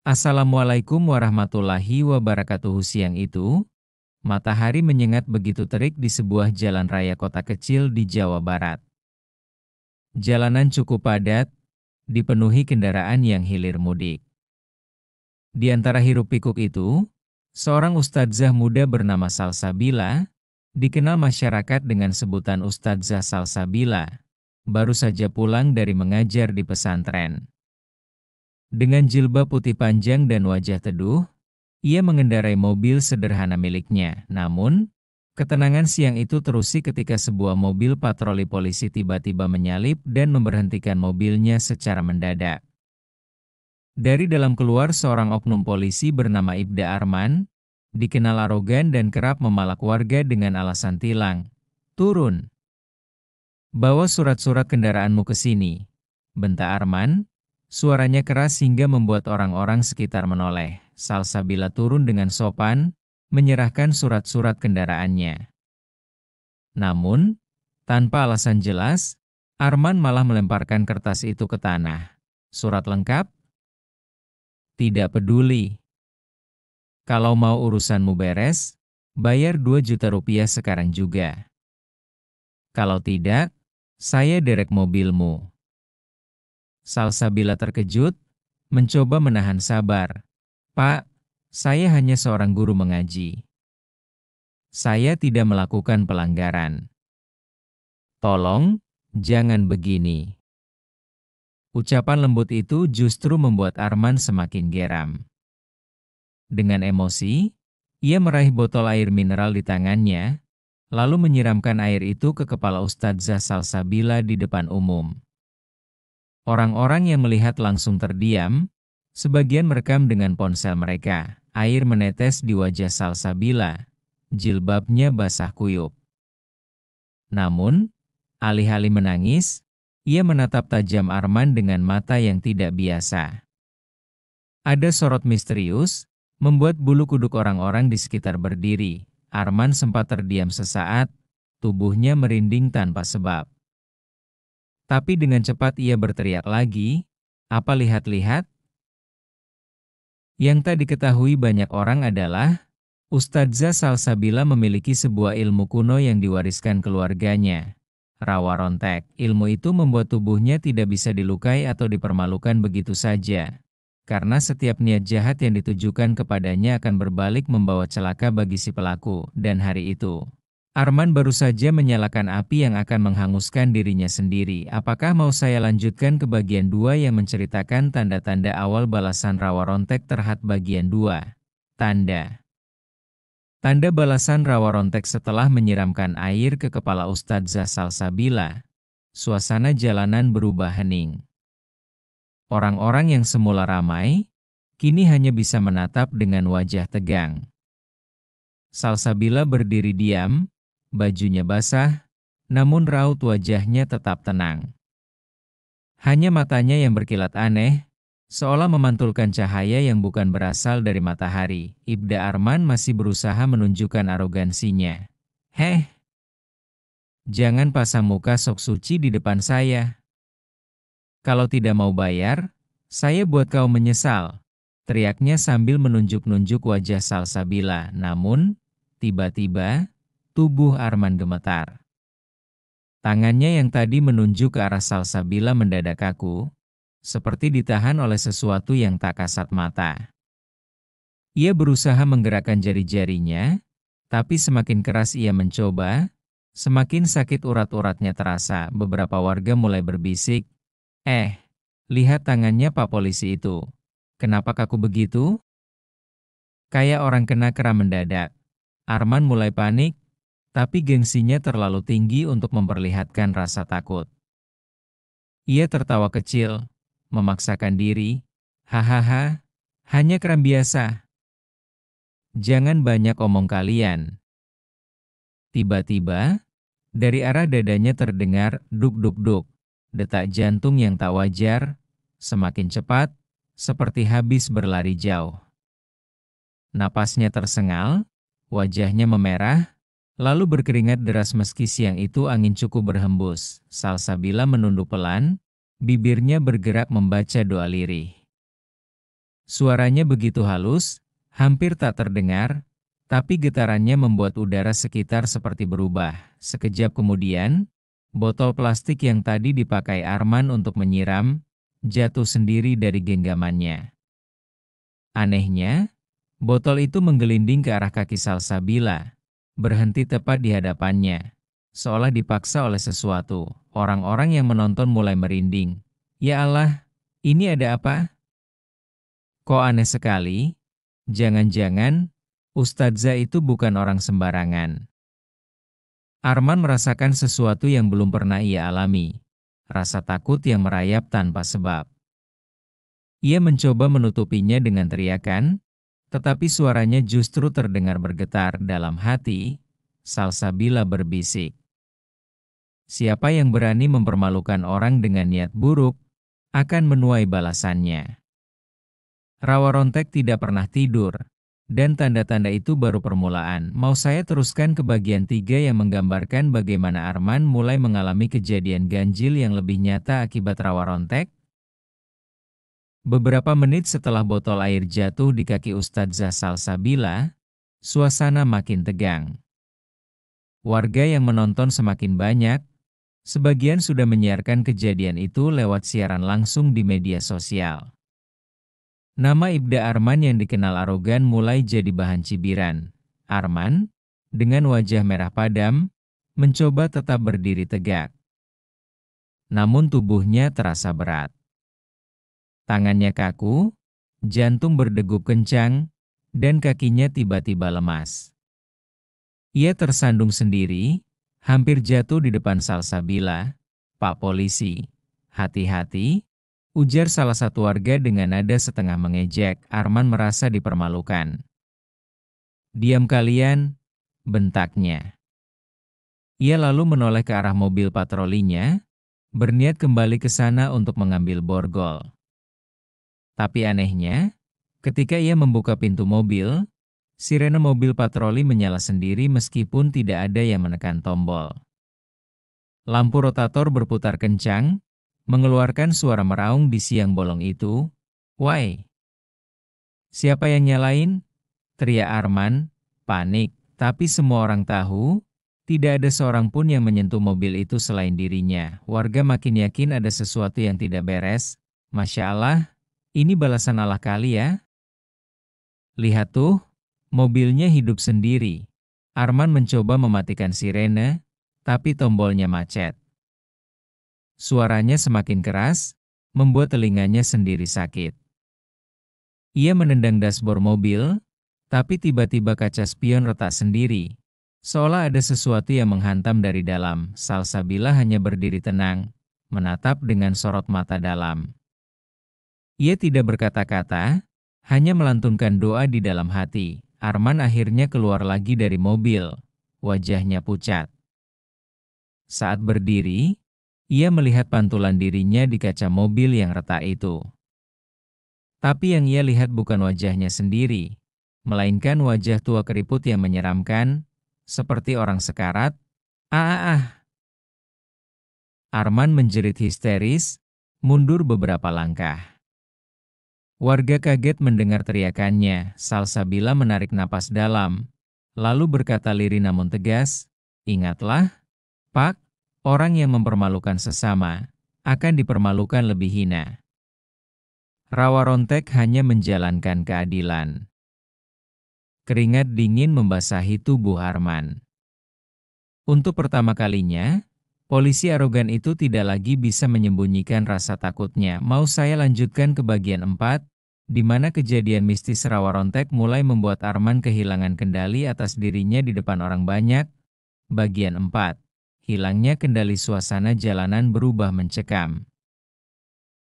Assalamualaikum warahmatullahi wabarakatuh. Siang itu, matahari menyengat begitu terik di sebuah jalan raya kota kecil di Jawa Barat. Jalanan cukup padat, dipenuhi kendaraan yang hilir mudik. Di antara hiruk-pikuk itu, seorang ustadzah muda bernama Salsabila, dikenal masyarakat dengan sebutan Ustadzah Salsabila, baru saja pulang dari mengajar di pesantren. Dengan jilbab putih panjang dan wajah teduh, ia mengendarai mobil sederhana miliknya. Namun, ketenangan siang itu terusi ketika sebuah mobil patroli polisi tiba-tiba menyalip dan memberhentikan mobilnya secara mendadak. Dari dalam keluar seorang oknum polisi bernama Ibda Arman, dikenal arogan dan kerap memalak warga dengan alasan tilang. "Turun, bawa surat-surat kendaraanmu ke sini," bentak Arman. Suaranya keras hingga membuat orang-orang sekitar menoleh. Salsabila turun dengan sopan, menyerahkan surat-surat kendaraannya. Namun, tanpa alasan jelas, Arman malah melemparkan kertas itu ke tanah. "Surat lengkap? Tidak peduli. Kalau mau urusanmu beres, bayar 2 juta rupiah sekarang juga. Kalau tidak, saya derek mobilmu." Salsabila terkejut, mencoba menahan sabar. "Pak, saya hanya seorang guru mengaji. Saya tidak melakukan pelanggaran. Tolong, jangan begini." Ucapan lembut itu justru membuat Arman semakin geram. Dengan emosi, ia meraih botol air mineral di tangannya, lalu menyiramkan air itu ke kepala Ustadzah Salsabila di depan umum. Orang-orang yang melihat langsung terdiam, sebagian merekam dengan ponsel mereka. Air menetes di wajah Salsabila, jilbabnya basah kuyup. Namun, alih-alih menangis, ia menatap tajam Arman dengan mata yang tidak biasa. Ada sorot misterius, membuat bulu kuduk orang-orang di sekitar berdiri. Arman sempat terdiam sesaat, tubuhnya merinding tanpa sebab. Tapi dengan cepat ia berteriak lagi, "Apa lihat-lihat?" Yang tak diketahui banyak orang adalah, Ustadzah Salsabila memiliki sebuah ilmu kuno yang diwariskan keluarganya. Rawa rontek. Ilmu itu membuat tubuhnya tidak bisa dilukai atau dipermalukan begitu saja. Karena setiap niat jahat yang ditujukan kepadanya akan berbalik membawa celaka bagi si pelaku. Dan hari itu, Arman baru saja menyalakan api yang akan menghanguskan dirinya sendiri. Apakah mau saya lanjutkan ke bagian 2 yang menceritakan tanda-tanda awal balasan rawa rontek terhadap bagian 2? Tanda balasan rawa rontek setelah menyiramkan air ke kepala Ustadzah Salsabila. Suasana jalanan berubah hening. Orang-orang yang semula ramai, kini hanya bisa menatap dengan wajah tegang. Salsabila berdiri diam, bajunya basah, namun raut wajahnya tetap tenang. Hanya matanya yang berkilat aneh, seolah memantulkan cahaya yang bukan berasal dari matahari. Ibda Arman masih berusaha menunjukkan arogansinya. "Heh, jangan pasang muka sok suci di depan saya. Kalau tidak mau bayar, saya buat kau menyesal," teriaknya sambil menunjuk-nunjuk wajah Salsabila. Namun, tiba-tiba, tubuh Arman gemetar. Tangannya yang tadi menunjuk ke arah Salsabila mendadak kaku, seperti ditahan oleh sesuatu yang tak kasat mata. Ia berusaha menggerakkan jari-jarinya, tapi semakin keras ia mencoba, semakin sakit urat-uratnya terasa. Beberapa warga mulai berbisik, lihat tangannya Pak Polisi itu. Kenapa kaku begitu? Kayak orang kena kera mendadak." Arman mulai panik, tapi gengsinya terlalu tinggi untuk memperlihatkan rasa takut. Ia tertawa kecil, memaksakan diri, "Hahaha, hanya kram biasa. Jangan banyak omong kalian." Tiba-tiba, dari arah dadanya terdengar duk-duk-duk, detak jantung yang tak wajar, semakin cepat, seperti habis berlari jauh. Napasnya tersengal, wajahnya memerah, lalu berkeringat deras meski siang itu angin cukup berhembus. Salsabila menunduk pelan, bibirnya bergerak membaca doa lirih. Suaranya begitu halus, hampir tak terdengar, tapi getarannya membuat udara sekitar seperti berubah. Sekejap kemudian, botol plastik yang tadi dipakai Arman untuk menyiram, jatuh sendiri dari genggamannya. Anehnya, botol itu menggelinding ke arah kaki Salsabila, berhenti tepat di hadapannya, seolah dipaksa oleh sesuatu. Orang-orang yang menonton mulai merinding. Ya Allah, ini ada apa? Kok aneh sekali? Jangan-jangan, Ustadzah itu bukan orang sembarangan. Arman merasakan sesuatu yang belum pernah ia alami. Rasa takut yang merayap tanpa sebab. Ia mencoba menutupinya dengan teriakan, tetapi suaranya justru terdengar bergetar dalam hati. Salsabila berbisik. Siapa yang berani mempermalukan orang dengan niat buruk, akan menuai balasannya. Rawa Rontek tidak pernah tidur, dan tanda-tanda itu baru permulaan. Mau saya teruskan ke bagian 3 yang menggambarkan bagaimana Arman mulai mengalami kejadian ganjil yang lebih nyata akibat Rawa Rontek? Beberapa menit setelah botol air jatuh di kaki Ustadzah Salsabila, suasana makin tegang. Warga yang menonton semakin banyak, sebagian sudah menyiarkan kejadian itu lewat siaran langsung di media sosial. Nama Ibda Arman yang dikenal arogan mulai jadi bahan cibiran. Arman, dengan wajah merah padam, mencoba tetap berdiri tegak. Namun tubuhnya terasa berat. Tangannya kaku, jantung berdegup kencang, dan kakinya tiba-tiba lemas. Ia tersandung sendiri, hampir jatuh di depan Salsabila. "Pak Polisi, hati-hati," ujar salah satu warga dengan nada setengah mengejek. Arman merasa dipermalukan. "Diam kalian," bentaknya. Ia lalu menoleh ke arah mobil patrolinya, berniat kembali ke sana untuk mengambil borgol. Tapi anehnya, ketika ia membuka pintu mobil, sirene mobil patroli menyala sendiri meskipun tidak ada yang menekan tombol. Lampu rotator berputar kencang, mengeluarkan suara meraung di siang bolong itu. "Why? Siapa yang nyalain?" teriak Arman, panik. Tapi semua orang tahu, tidak ada seorang pun yang menyentuh mobil itu selain dirinya. Warga makin yakin ada sesuatu yang tidak beres. "Masya Allah, ini balasan Allah kali ya. Lihat tuh, mobilnya hidup sendiri." Arman mencoba mematikan sirene, tapi tombolnya macet. Suaranya semakin keras, membuat telinganya sendiri sakit. Ia menendang dashboard mobil, tapi tiba-tiba kaca spion retak sendiri, seolah ada sesuatu yang menghantam dari dalam. Salsabila hanya berdiri tenang, menatap dengan sorot mata dalam. Ia tidak berkata-kata, hanya melantunkan doa di dalam hati. Arman akhirnya keluar lagi dari mobil, wajahnya pucat. Saat berdiri, ia melihat pantulan dirinya di kaca mobil yang retak itu. Tapi yang ia lihat bukan wajahnya sendiri, melainkan wajah tua keriput yang menyeramkan, seperti orang sekarat. "Ah, ah, ah!" Arman menjerit histeris, mundur beberapa langkah. Warga kaget mendengar teriakannya. Salsabila menarik napas dalam, lalu berkata lirih namun tegas, "Ingatlah, Pak, orang yang mempermalukan sesama, akan dipermalukan lebih hina." Rawa Rontek hanya menjalankan keadilan. Keringat dingin membasahi tubuh Arman. Untuk pertama kalinya, polisi arogan itu tidak lagi bisa menyembunyikan rasa takutnya. Mau saya lanjutkan ke bagian 4, di mana kejadian mistis Rawa Rontek mulai membuat Arman kehilangan kendali atas dirinya di depan orang banyak. Bagian 4, hilangnya kendali, suasana jalanan berubah mencekam.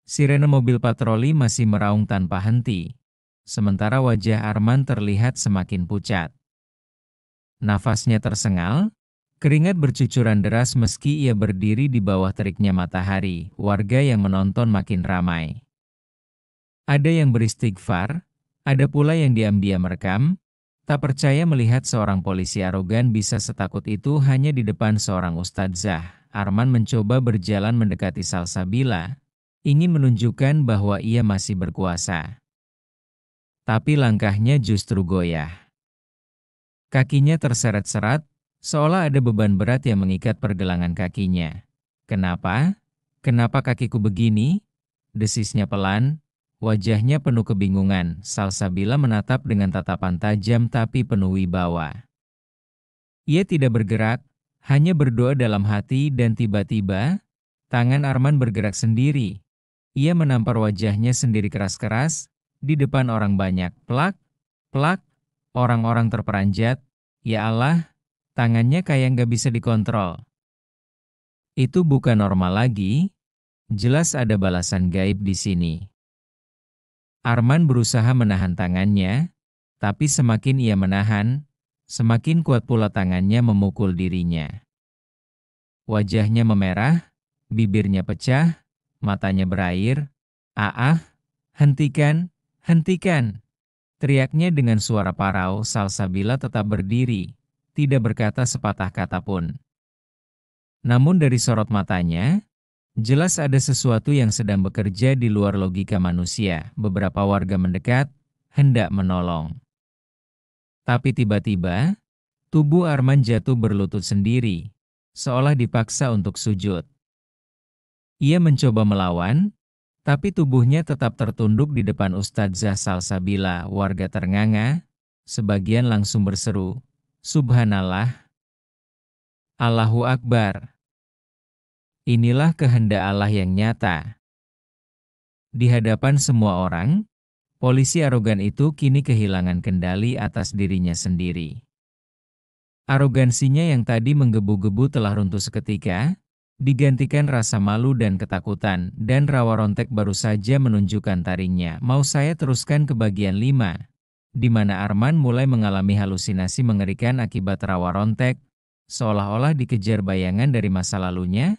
Sirene mobil patroli masih meraung tanpa henti, sementara wajah Arman terlihat semakin pucat. Nafasnya tersengal, keringat bercucuran deras meski ia berdiri di bawah teriknya matahari. Warga yang menonton makin ramai. Ada yang beristighfar, ada pula yang diam-diam merekam, tak percaya melihat seorang polisi arogan bisa setakut itu hanya di depan seorang ustadzah. Arman mencoba berjalan mendekati Salsabila, ingin menunjukkan bahwa ia masih berkuasa. tapi langkahnya justru goyah. Kakinya terseret-seret, seolah ada beban berat yang mengikat pergelangan kakinya. "Kenapa? Kenapa kakiku begini?" desisnya pelan, wajahnya penuh kebingungan. Salsabila menatap dengan tatapan tajam tapi penuh wibawa. Ia tidak bergerak, hanya berdoa dalam hati dan tiba-tiba, tangan Arman bergerak sendiri. Ia menampar wajahnya sendiri keras-keras, di depan orang banyak. Plak, plak, orang-orang terperanjat. Ya Allah, tangannya kayak nggak bisa dikontrol. Itu bukan normal lagi, jelas ada balasan gaib di sini. Arman berusaha menahan tangannya, tapi semakin ia menahan, semakin kuat pula tangannya memukul dirinya. Wajahnya memerah, bibirnya pecah, matanya berair. "Ah, hentikan, hentikan!" teriaknya dengan suara parau. Salsabila tetap berdiri, tidak berkata sepatah kata pun. Namun dari sorot matanya, jelas ada sesuatu yang sedang bekerja di luar logika manusia. Beberapa warga mendekat, hendak menolong. Tapi tiba-tiba, tubuh Arman jatuh berlutut sendiri, seolah dipaksa untuk sujud. Ia mencoba melawan, tapi tubuhnya tetap tertunduk di depan Ustadzah Salsabila. Warga ternganga, sebagian langsung berseru, "Subhanallah, Allahu Akbar." Inilah kehendak Allah yang nyata. Di hadapan semua orang, polisi arogan itu kini kehilangan kendali atas dirinya sendiri. Arogansinya yang tadi menggebu-gebu telah runtuh seketika, digantikan rasa malu dan ketakutan, dan rawa rontek baru saja menunjukkan taringnya. Mau saya teruskan ke bagian 5, di mana Arman mulai mengalami halusinasi mengerikan akibat rawa rontek, seolah-olah dikejar bayangan dari masa lalunya?